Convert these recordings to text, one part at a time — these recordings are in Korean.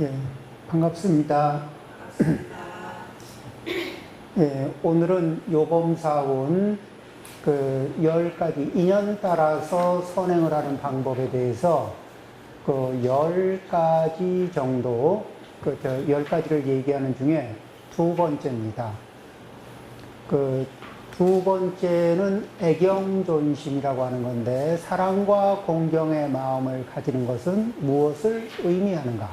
예, 반갑습니다. 예, 오늘은 요범사원 그 10가지 인연 따라서 선행을 하는 방법에 대해서 그 10가지 정도, 10가지를 얘기하는 중에 두 번째입니다. 그 두 번째는 애경존심이라고 하는 건데, 사랑과 공경의 마음을 가지는 것은 무엇을 의미하는가?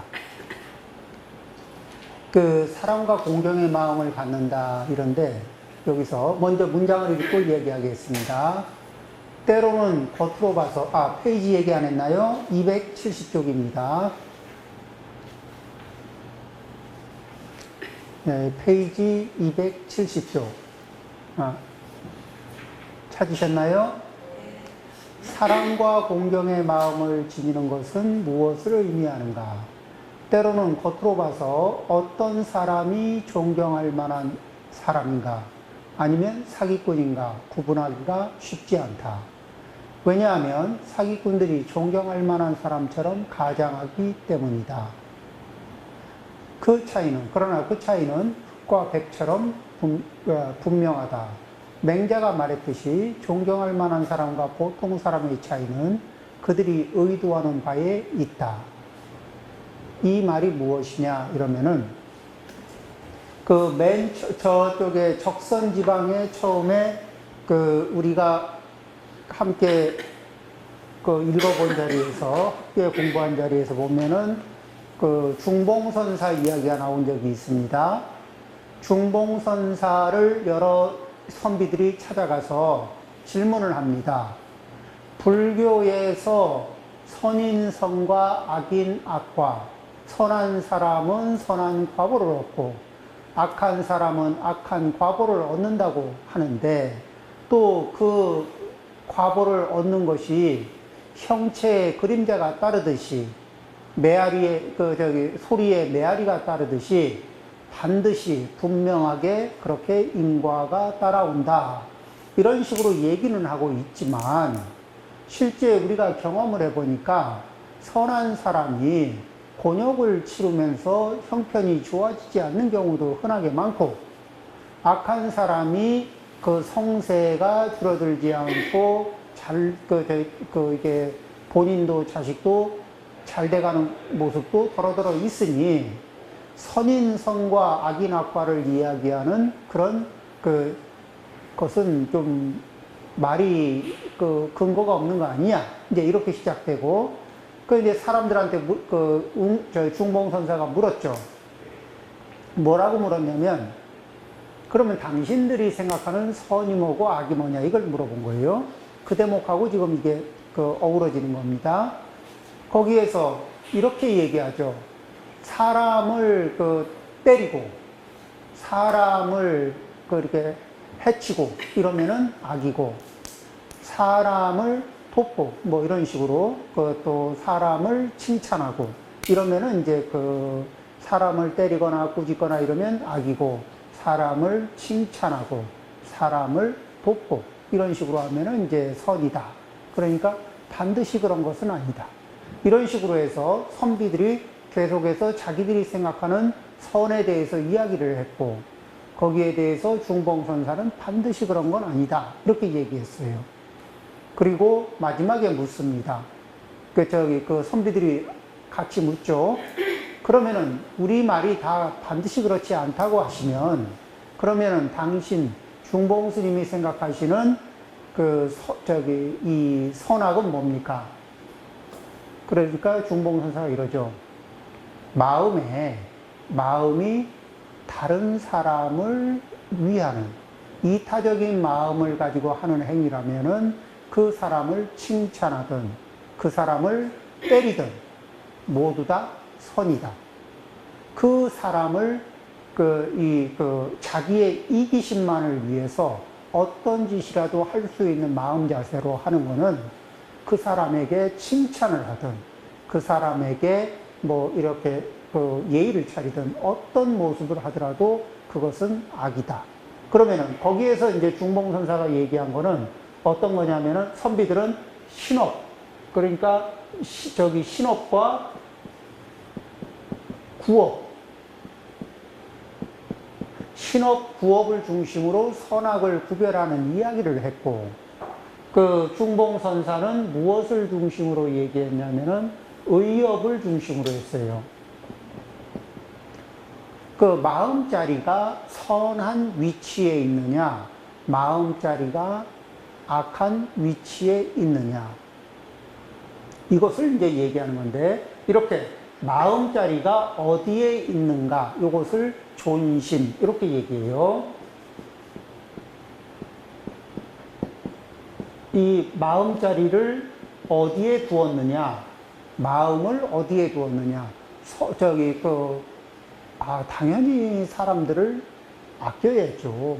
그 사랑과 공경의 마음을 갖는다 이런데, 여기서 먼저 문장을 읽고 얘기하겠습니다. 때로는 겉으로 봐서, 페이지 얘기 안 했나요? 270쪽입니다. 네, 페이지 270쪽. 찾으셨나요? 사랑과 공경의 마음을 지니는 것은 무엇을 의미하는가? 때로는 겉으로 봐서 어떤 사람이 존경할 만한 사람인가? 아니면 사기꾼인가? 구분하기가 쉽지 않다. 왜냐하면 사기꾼들이 존경할 만한 사람처럼 가장하기 때문이다. 그러나 그 차이는 흑과 백처럼 분명하다. 맹자가 말했듯이 존경할 만한 사람과 보통 사람의 차이는 그들이 의도하는 바에 있다. 이 말이 무엇이냐 이러면은, 그 맨 저쪽에 적선 지방에 처음에 우리가 함께 읽어본 자리에서, 학교에 공부한 자리에서 보면은 중봉선사 이야기가 나온 적이 있습니다. 중봉선사를 여러 선비들이 찾아가서 질문을 합니다. 불교에서 선인성과 악인악과, 선한 사람은 선한 과보를 얻고 악한 사람은 악한 과보를 얻는다고 하는데, 또 그 과보를 얻는 것이 형체의 그림자가 따르듯이, 소리에 메아리가 따르듯이 반드시 분명하게 그렇게 인과가 따라온다. 이런 식으로 얘기는 하고 있지만, 실제 우리가 경험을 해보니까 선한 사람이 곤욕을 치르면서 형편이 좋아지지 않는 경우도 흔하게 많고, 악한 사람이 그 성세가 줄어들지 않고 이게 본인도 자식도 잘 돼가는 모습도 더러더러 있으니, 선인성과 악인악과를 이야기하는 그런 것은 좀 말이 근거가 없는 거 아니냐, 이제 이렇게 시작되고, 이제 사람들한테 중봉선사가 물었죠. 뭐라고 물었냐면, 그러면 당신들이 생각하는 선이 뭐고 악이 뭐냐, 이걸 물어본 거예요. 그 대목하고 지금 이게 어우러지는 겁니다. 거기에서 이렇게 얘기하죠. 사람을 때리고 사람을 이렇게 해치고 이러면은 악이고, 사람을 돕고 뭐 이런 식으로 또 사람을 칭찬하고 이러면은 이제 사람을 때리거나 꾸짖거나 이러면 악이고, 사람을 칭찬하고 사람을 돕고 이런 식으로 하면은 이제 선이다. 그러니까 반드시 그런 것은 아니다. 이런 식으로 해서 선비들이 계속해서 자기들이 생각하는 선에 대해서 이야기를 했고, 거기에 대해서 중봉선사는 반드시 그런 건 아니다. 이렇게 얘기했어요. 그리고 마지막에 묻습니다. 선비들이 같이 묻죠. 그러면은 우리 말이 다 반드시 그렇지 않다고 하시면, 그러면은 당신 중봉스님이 생각하시는 이 선악은 뭡니까? 그러니까 중봉선사가 이러죠. 마음이 다른 사람을 위하는 이타적인 마음을 가지고 하는 행위라면은, 그 사람을 칭찬하든 그 사람을 때리든 모두 다 선이다. 그 사람을 자기의 이기심만을 위해서 어떤 짓이라도 할 수 있는 마음 자세로 하는 것은, 그 사람에게 칭찬을 하든 그 사람에게 뭐 이렇게 예의를 차리든 어떤 모습을 하더라도 그것은 악이다. 그러면은 거기에서 이제 중봉선사가 얘기한 거는 어떤 거냐면은, 선비들은 신업, 그러니까 신업과 구업, 신업, 구업을 중심으로 선악을 구별하는 이야기를 했고, 그 중봉선사는 무엇을 중심으로 얘기했냐면은 의업을 중심으로 했어요. 그 마음자리가 선한 위치에 있느냐, 마음자리가 악한 위치에 있느냐, 이것을 이제 얘기하는 건데, 이렇게 마음자리가 어디에 있는가, 이것을 존심, 이렇게 얘기해요. 이 마음자리를 어디에 두었느냐, 마음을 어디에 두었느냐, 당연히 사람들을 아껴야죠.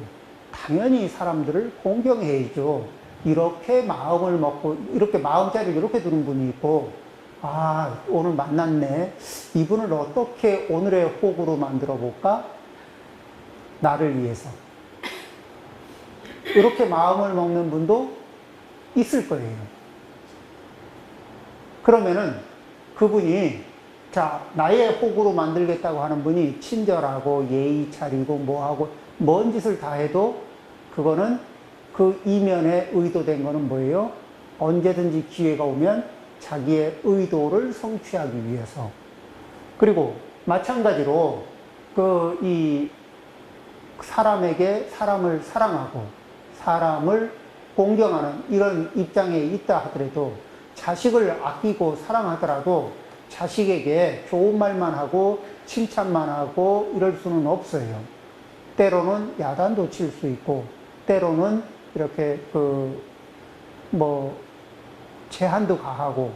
당연히 사람들을 공경해야죠. 이렇게 마음을 먹고, 이렇게 마음자리를 이렇게 두는 분이 있고, 오늘 만났네. 이분을 어떻게 오늘의 호구로 만들어 볼까? 나를 위해서. 이렇게 마음을 먹는 분도 있을 거예요. 그러면은 그분이, 나의 호구로 만들겠다고 하는 분이 친절하고 예의 차리고 뭐하고 뭔 짓을 다 해도 그거는 그 이면에 의도된 거는 뭐예요? 언제든지 기회가 오면 자기의 의도를 성취하기 위해서. 그리고 마찬가지로 이 사람에게 사람을 사랑하고 사람을 공경하는 이런 입장에 있다 하더라도, 자식을 아끼고 사랑하더라도 자식에게 좋은 말만 하고 칭찬만 하고 이럴 수는 없어요. 때로는 야단도 칠 수 있고, 때로는 이렇게 제한도 가하고,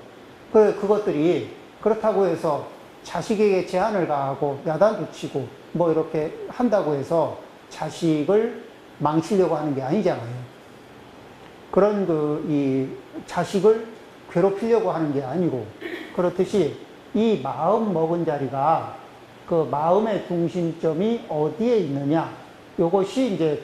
그것들이 그렇다고 해서 자식에게 제한을 가하고 야단도 치고 이렇게 한다고 해서 자식을 망치려고 하는 게 아니잖아요. 그런 이 자식을 괴롭히려고 하는 게 아니고, 그렇듯이 이 마음 먹은 자리가 그 마음의 중심점이 어디에 있느냐, 요것이 이제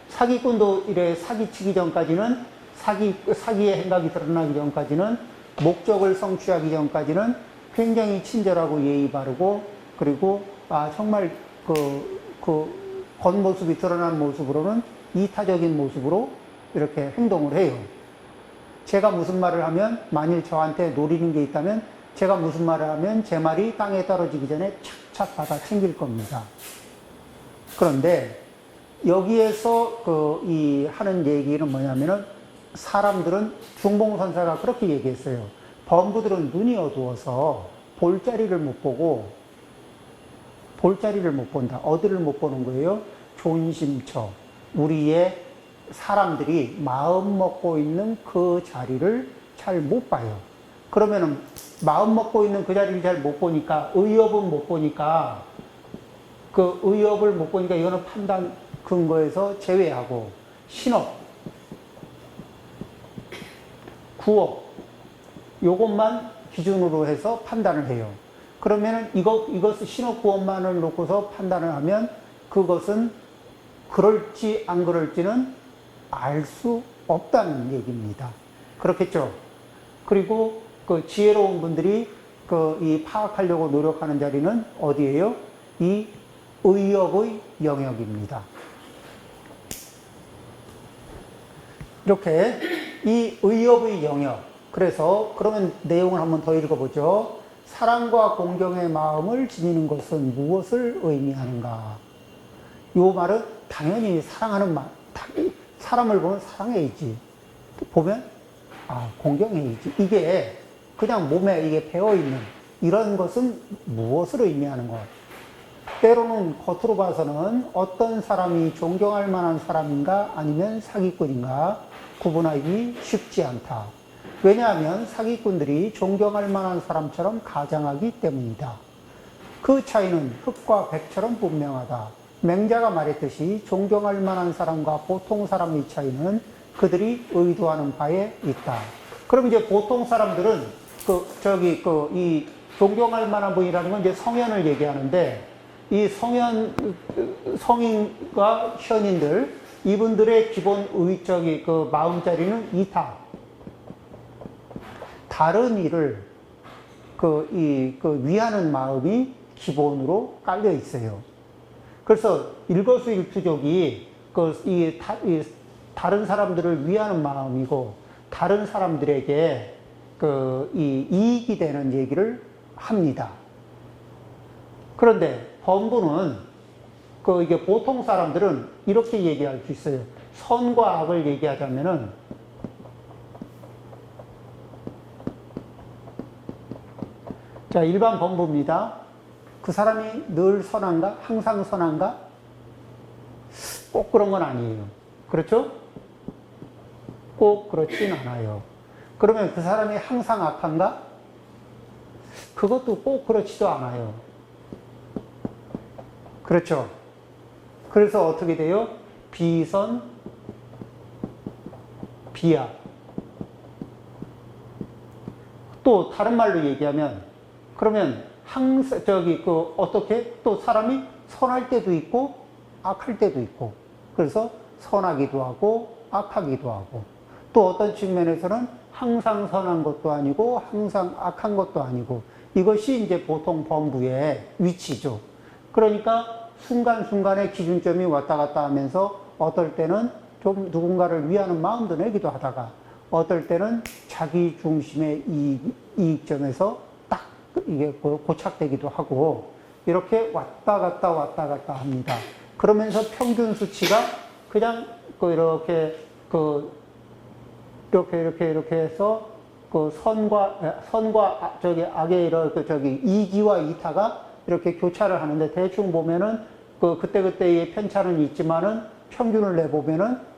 사기꾼도 이래 사기치기 전까지는, 사기의 행각이 드러나기 전까지는, 목적을 성취하기 전까지는 굉장히 친절하고 예의 바르고, 그리고 정말 겉모습이 드러난 모습으로는 이타적인 모습으로 이렇게 행동을 해요. 제가 무슨 말을 하면, 만일 저한테 노리는 게 있다면 제가 무슨 말을 하면 제 말이 땅에 떨어지기 전에 착착 받아 챙길 겁니다. 그런데 여기에서 하는 얘기는 뭐냐면은, 사람들은, 중봉선사가 그렇게 얘기했어요. 범부들은 눈이 어두워서 볼자리를 못 보고, 볼자리를 못 본다. 어디를 못 보는 거예요? 존심처. 우리의 사람들이 마음 먹고 있는 그 자리를 잘 못 봐요. 그러면은 마음 먹고 있는 그 자리를 잘 못 보니까, 의업은 못 보니까, 그 의업을 못 보니까 이거는 판단 근거에서 제외하고, 신업, 구업, 요것만 기준으로 해서 판단을 해요. 그러면은 이것을 신업 구업만을 놓고서 판단을 하면 그것은 그럴지 안 그럴지는 알 수 없다는 얘기입니다. 그렇겠죠? 그리고 지혜로운 분들이 이 파악하려고 노력하는 자리는 어디예요? 이 의업의 영역입니다. 이렇게 이 의업의 영역. 그래서 그러면 내용을 한번 더 읽어보죠. 사랑과 공경의 마음을 지니는 것은 무엇을 의미하는가? 이 말은 당연히 사랑하는 말, 사람을 보면 사랑해야지, 보면 공경해야지. 이게 그냥 몸에 이게 배어있는 이런 것은 무엇을 의미하는 것? 때로는 겉으로 봐서는 어떤 사람이 존경할 만한 사람인가 아니면 사기꾼인가 구분하기 쉽지 않다. 왜냐하면 사기꾼들이 존경할 만한 사람처럼 가장하기 때문이다. 그 차이는 흙과 백처럼 분명하다. 맹자가 말했듯이 존경할 만한 사람과 보통 사람의 차이는 그들이 의도하는 바에 있다. 그럼 이제 보통 사람들은 이 존경할 만한 분이라는 건 이제 성현을 얘기하는데, 이 성인과 현인들, 이분들의 기본 마음자리는 이타. 다른 일을 위하는 마음이 기본으로 깔려 있어요. 그래서 일거수일투족이 다른 사람들을 위하는 마음이고 다른 사람들에게 이익이 되는 얘기를 합니다. 그런데 범부는 이게 보통 사람들은 이렇게 얘기할 수 있어요. 선과 악을 얘기하자면은 자, 일반 범부입니다. 그 사람이 늘 선한가? 항상 선한가? 꼭 그런 건 아니에요. 그렇죠? 꼭 그렇진 않아요. 그러면 그 사람이 항상 악한가? 그것도 꼭 그렇지도 않아요. 그렇죠? 그래서 어떻게 돼요? 비선, 비악. 또 다른 말로 얘기하면 그러면 항상 어떻게 또 사람이 선할 때도 있고 악할 때도 있고 그래서 선하기도 하고 악하기도 하고 또 어떤 측면에서는 항상 선한 것도 아니고 항상 악한 것도 아니고 이것이 이제 보통 범부의 위치죠. 그러니까 순간순간의 기준점이 왔다 갔다 하면서 어떨 때는 좀 누군가를 위하는 마음도 내기도 하다가 어떨 때는 자기 중심의 이익점에서 딱 이게 고착되기도 하고 이렇게 왔다 갔다 합니다. 그러면서 평균 수치가 그냥 이렇게 해서 선과 악의 이기와 이타가 이렇게 교차를 하는데 대충 보면은 그때그때의 편차는 있지만은 평균을 내보면은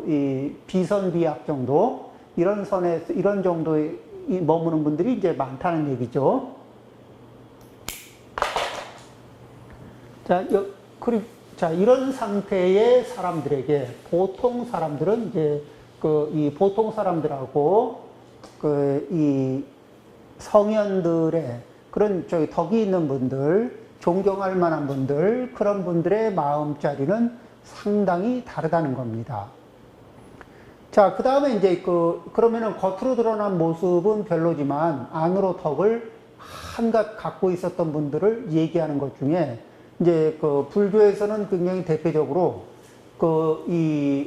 이 비선비악 정도 이런 선에서 이런 정도에 머무는 분들이 이제 많다는 얘기죠. 자, 이런 상태의 사람들에게 보통 사람들은 이제 이 보통 사람들하고 이 성현들의 그런 덕이 있는 분들, 존경할 만한 분들, 그런 분들의 마음자리는 상당히 다르다는 겁니다. 자, 그 다음에 이제 그러면은 겉으로 드러난 모습은 별로지만 안으로 덕을 한갓 갖고 있었던 분들을 얘기하는 것 중에 이제 불교에서는 굉장히 대표적으로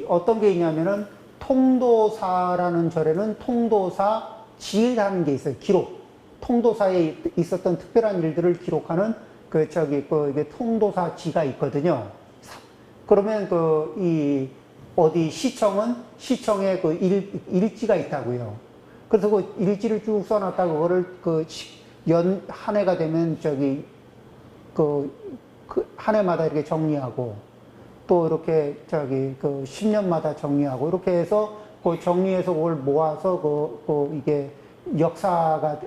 어떤 게 있냐면은 통도사라는 절에는 통도사 지라는 게 있어요. 기록. 통도사에 있었던 특별한 일들을 기록하는 이게 통도사 지가 있거든요. 그러면 어디 시청에 일지가 있다고요. 그래서 그 일지를 쭉 써놨다가 그거를 한 해가 되면 한 해마다 이렇게 정리하고 또 이렇게 10년마다 정리하고 이렇게 해서 정리해서 그걸 모아서 이게 역사가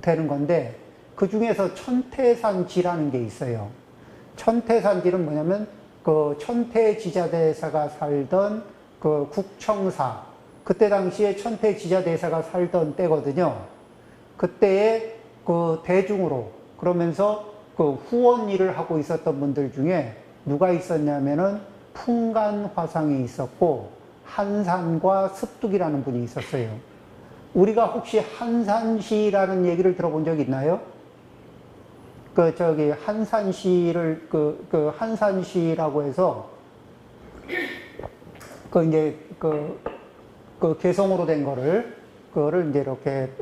되는 건데 그 중에서 천태산지라는 게 있어요. 천태산지는 뭐냐면 천태지자대사가 살던 국청사 그때 당시에 천태지자대사가 살던 때거든요. 그때에 대중으로 그러면서 후원 일을 하고 있었던 분들 중에 누가 있었냐면은 풍간화상이 있었고 한산과 습득이라는 분이 있었어요. 우리가 혹시 한산시라는 얘기를 들어본 적 있나요? 한산시를 한산시라고 해서 이제 개성으로 된 그거를 이제 이렇게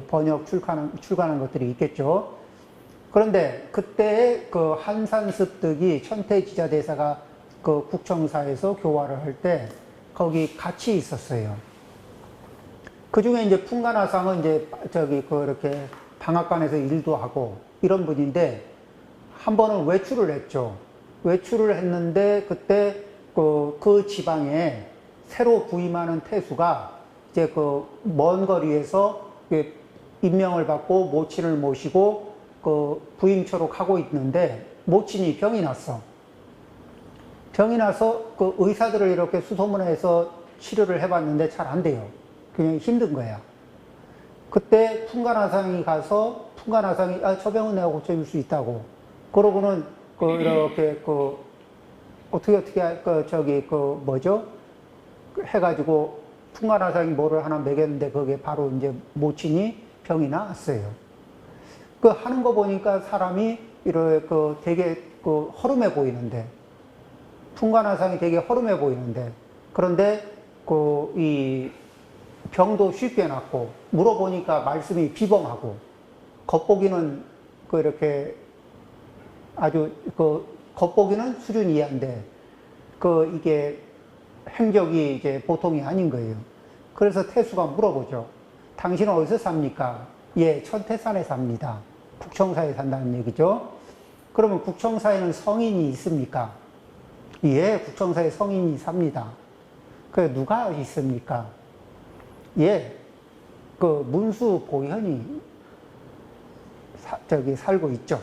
번역 출간한 것들이 있겠죠. 그런데 그때 한산습득이 천태지자대사가 국청사에서 교화를 할 때 거기 같이 있었어요. 그 중에 이제 풍간화상은 이제 이렇게 방앗간에서 일도 하고 이런 분인데 한 번은 외출을 했죠. 외출을 했는데 그때 그 지방에 새로 부임하는 태수가 이제 먼 거리에서 임명을 받고 모친을 모시고 부임처로 가고 있는데 모친이 병이 났어. 병이 나서 의사들을 이렇게 수소문해서 치료를 해봤는데 잘 안 돼요. 그냥 힘든 거야. 그때 풍간화상이 가서 풍간화상이 저 병은 내가 고쳐줄 수 있다고. 그러고는 이렇게 어떻게 뭐죠? 해가지고 풍간화상이 뭐를 하나 먹였는데 그게 바로 이제 모친이 병이 나았어요. 그 하는 거 보니까 사람이 이렇게 되게 허름해 보이는데, 풍간화상이 되게 허름해 보이는데, 그런데 이 병도 쉽게 낫고, 물어보니까 말씀이 비범하고, 겉보기는 이렇게 아주 겉보기는 수준이 이한데, 이게 행적이 이제 보통이 아닌 거예요. 그래서 태수가 물어보죠. 당신은 어디서 삽니까? 예, 천태산에 삽니다. 국청사에 산다는 얘기죠. 그러면 국청사에는 성인이 있습니까? 예, 국청사에 성인이 삽니다. 누가 있습니까? 예, 문수 보현이 살고 있죠.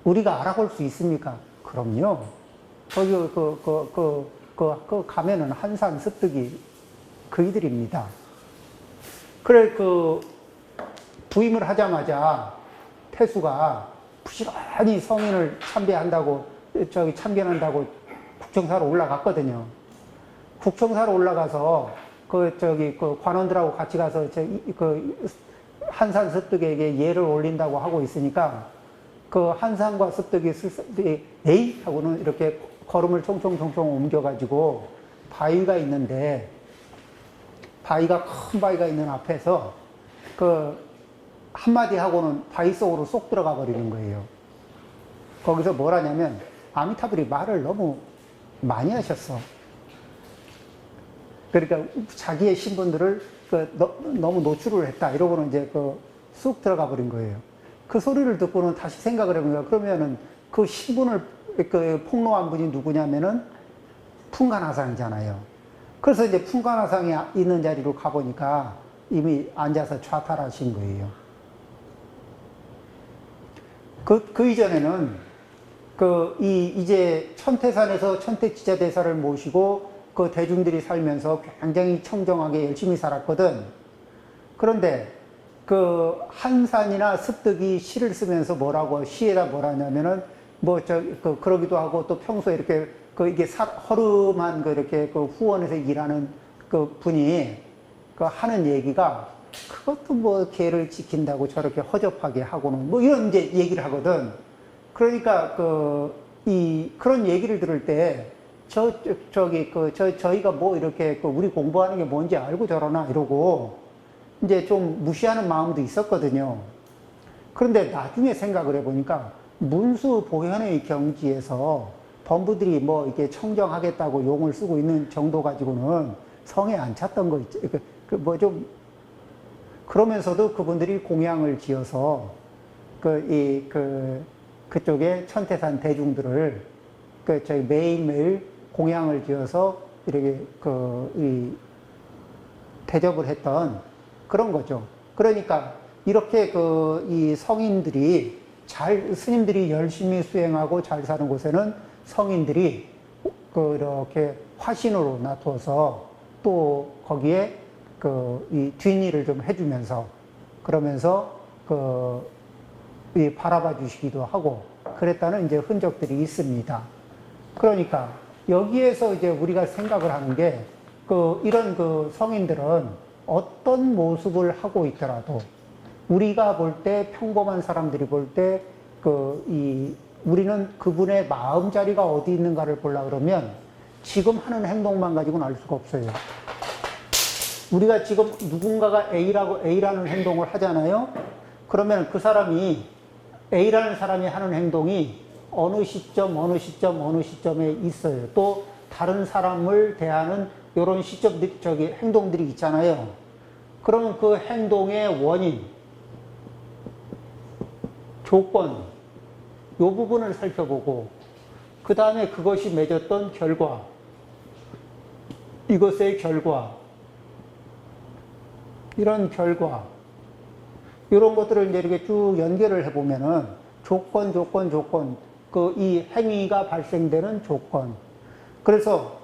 우리가 알아볼 수 있습니까? 그럼요. 거기 가면은 한산 습득이 그이들입니다. 그래, 부임을 하자마자 태수가 부지런히 성인을 참견한다고 국정사로 올라갔거든요. 국정사로 올라가서 관원들하고 같이 가서 한산 습득에게 예를 올린다고 하고 있으니까 한산과 습득이 에이 하고는 이렇게 걸음을 총총총총 옮겨가지고 바위가 있는데, 바위가 큰 바위가 있는 앞에서 한마디 하고는 바위 속으로 쏙 들어가 버리는 거예요. 거기서 뭘 하냐면, 아미타불이 말을 너무 많이 하셨어. 그러니까 자기의 신분들을 너무 노출을 했다. 이러고는 이제 쑥 들어가 버린 거예요. 그 소리를 듣고는 다시 생각을 해보니까, 그러면은 그 신분을 폭로한 분이 누구냐면은 풍간화상이잖아요. 그래서 이제 풍간화상이 있는 자리로 가보니까 이미 앉아서 좌탈하신 거예요. 그 이전에는 이제 천태산에서 천태지자대사를 모시고 대중들이 살면서 굉장히 청정하게 열심히 살았거든. 그런데 한산이나 습득이 시를 쓰면서 시에다 뭐라냐면은 그러기도 하고, 또 평소에 이렇게 이게 허름한 이렇게 후원에서 일하는 분이 하는 얘기가, 그것도 개를 지킨다고 저렇게 허접하게 하고는 이런 이제 얘기를 하거든. 그러니까 그런 얘기를 들을 때 저희가 이렇게 우리 공부하는 게 뭔지 알고 저러나 이러고 이제 좀 무시하는 마음도 있었거든요. 그런데 나중에 생각을 해보니까 문수 보현의 경지에서 범부들이 이렇게 청정하겠다고 용을 쓰고 있는 정도 가지고는 성에 안 찼던 거 있죠. 그러면서도 그분들이 공양을 지어서 그쪽에 천태산 대중들을 저희 매일매일 공양을 지어서 이렇게 대접을 했던 그런 거죠. 그러니까 이렇게 이 성인들이 스님들이 열심히 수행하고 잘 사는 곳에는 성인들이 이렇게 화신으로 나타서 또 거기에 이 뒷일을 좀 해주면서, 그러면서 바라봐 주시기도 하고 그랬다는 이제 흔적들이 있습니다. 그러니까 여기에서 이제 우리가 생각을 하는 게, 이런 성인들은 어떤 모습을 하고 있더라도 우리가 볼 때, 평범한 사람들이 볼 때 우리는 그분의 마음자리가 어디 있는가를 보려고 그러면 지금 하는 행동만 가지고는 알 수가 없어요. 우리가 지금 누군가가 A라는 행동을 하잖아요. 그러면 그 사람이, A라는 사람이 하는 행동이 어느 시점, 어느 시점, 어느 시점에 있어요. 또 다른 사람을 대하는 이런 행동들이 있잖아요. 그러면 그 행동의 원인, 조건, 이 부분을 살펴보고, 그 다음에 그것이 맺었던 결과, 이것의 결과, 이런 결과, 이런 것들을 이제 이렇게 쭉 연결을 해보면은 조건, 이 행위가 발생되는 조건. 그래서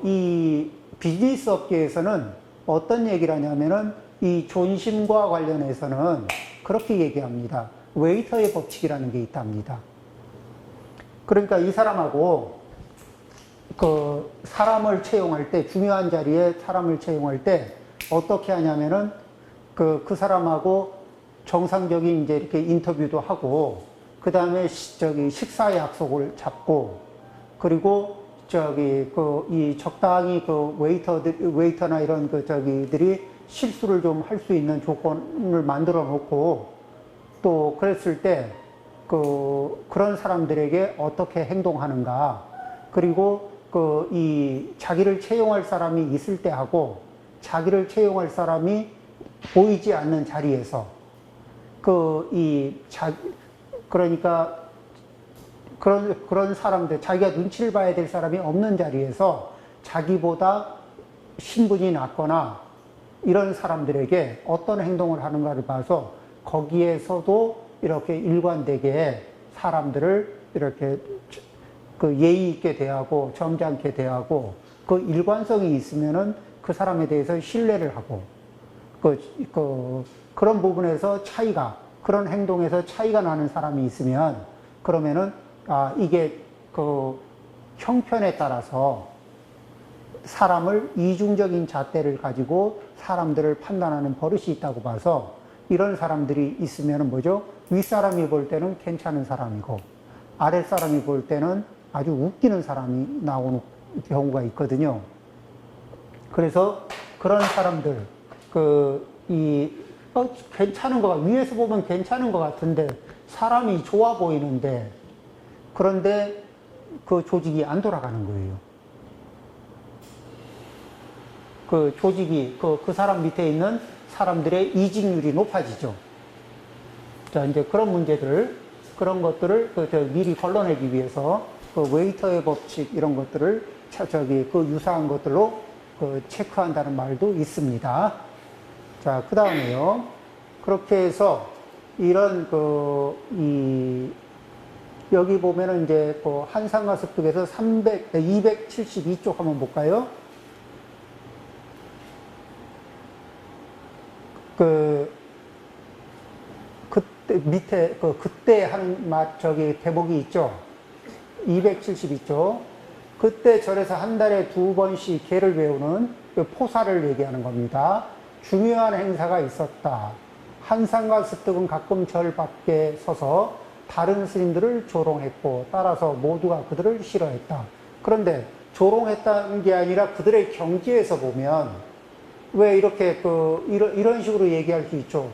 이 비즈니스 업계에서는 어떤 얘기를 하냐면은 이 존심과 관련해서는 그렇게 얘기합니다. 웨이터의 법칙이라는 게 있답니다. 그러니까 이 사람하고 사람을 채용할 때, 중요한 자리에 사람을 채용할 때 어떻게 하냐면은 그 사람하고 정상적인 이제 이렇게 인터뷰도 하고, 그 다음에 저기 식사 약속을 잡고, 그리고 저기 이 적당히 웨이터나 이런 저기들이 실수를 좀 할 수 있는 조건을 만들어 놓고, 또 그랬을 때 그런 사람들에게 어떻게 행동하는가, 그리고 이 자기를 채용할 사람이 있을 때 하고 자기를 채용할 사람이 보이지 않는 자리에서 그러니까 그런 사람들, 자기가 눈치를 봐야 될 사람이 없는 자리에서 자기보다 신분이 낮거나 이런 사람들에게 어떤 행동을 하는가를 봐서 거기에서도 이렇게 일관되게 사람들을 이렇게 예의 있게 대하고 점잖게 대하고, 그 일관성이 있으면은 그 사람에 대해서 신뢰를 하고, 그런 부분에서 그런 행동에서 차이가 나는 사람이 있으면, 그러면은 이게 형편에 따라서 사람을 이중적인 잣대를 가지고 사람들을 판단하는 버릇이 있다고 봐서, 이런 사람들이 있으면 뭐죠? 윗사람이 볼 때는 괜찮은 사람이고 아랫사람이 볼 때는 아주 웃기는 사람이 나오는 경우가 있거든요. 그래서 그런 사람들, 괜찮은 위에서 보면 괜찮은 것 같은데 사람이 좋아 보이는데, 그런데 그 조직이 안 돌아가는 거예요. 그 조직이 그 사람 밑에 있는 사람들의 이직률이 높아지죠. 자, 이제 그런 것들을 미리 걸러내기 위해서 웨이터의 법칙 이런 것들을 유사한 것들로 체크한다는 말도 있습니다. 자, 그 다음에요. 그렇게 해서 이런 여기 보면은 이제 한상과 습득에서 272쪽 한번 볼까요? 그때 밑에 그때 하는 대목이 있죠. 272쪽. 그때 절에서 한 달에 2번씩 계를 외우는 포사를 얘기하는 겁니다. 중요한 행사가 있었다. 한상과 습득은 가끔 절 밖에 서서 다른 스님들을 조롱했고, 따라서 모두가 그들을 싫어했다. 그런데 조롱했다는 게 아니라 그들의 경지에서 보면 왜 이렇게 이런 식으로 얘기할 수 있죠.